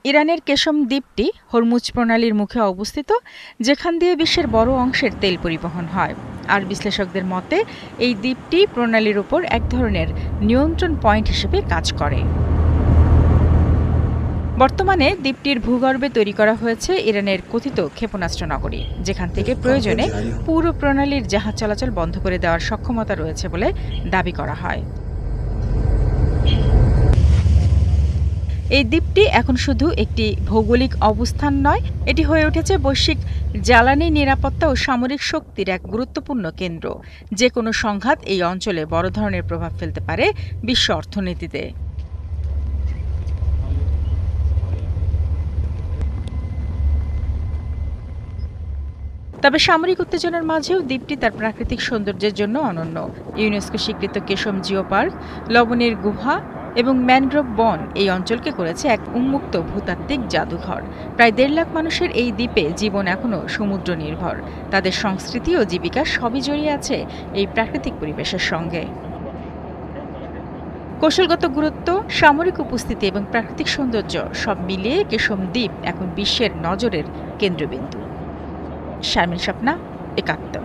ইরানের কেশম দ্বীপটি হরমুজ প্রণালীর মুখে অবস্থিত, যেখান দিয়ে বিশ্বের বড় অংশের তেল পরিবহন হয়। আর বিশ্লেষকদের মতে এই দ্বীপটি প্রণালীর উপর এক ধরনের নিয়ন্ত্রণ পয়েন্ট হিসেবে কাজ করে। বর্তমানে দ্বীপটির ভূগর্ভে তৈরি করা হয়েছে ইরানের কথিত ক্ষেপণাস্ত্র নগরী, যেখান থেকে প্রয়োজনে পুরো প্রণালীর জাহাজ চলাচল বন্ধ করে দেওয়ার সক্ষমতা রয়েছে বলে দাবি করা হয়। এই দ্বীপটি এখন শুধু একটি ভৌগোলিক অবস্থান নয়, এটি হয়ে উঠেছে বৈশ্বিক জ্বালানি নিরাপত্তা ও সামরিক শক্তির এক গুরুত্বপূর্ণ কেন্দ্র। যে কোনো সংঘাত এই অঞ্চলে বড় ধরনের প্রভাব ফেলতে পারে বিশ্ব অর্থনীতিতে। তবে সামরিক উত্তেজনার মাঝেও দ্বীপটি তার প্রাকৃতিক সৌন্দর্যের জন্য অনন্য। ইউনেস্কো স্বীকৃত কেশম জিও পার্ক, লবণের গুহা এবং ম্যানগ্রোভ বন এই অঞ্চলকে করেছে এক উন্মুক্ত ভূতাত্ত্বিক জাদুঘর। প্রায় ১.৫ লাখ মানুষের এই দ্বীপে জীবন এখনও সমুদ্র নির্ভর। তাদের সংস্কৃতি ও জীবিকা সবই জড়িয়ে আছে এই প্রাকৃতিক পরিবেশের সঙ্গে। কৌশলগত গুরুত্ব, সামরিক উপস্থিতি এবং প্রাকৃতিক সৌন্দর্য সব মিলিয়ে কেশম দ্বীপ এখন বিশ্বের নজরের কেন্দ্রবিন্দু। শারমিন স্বপ্না, ৭১।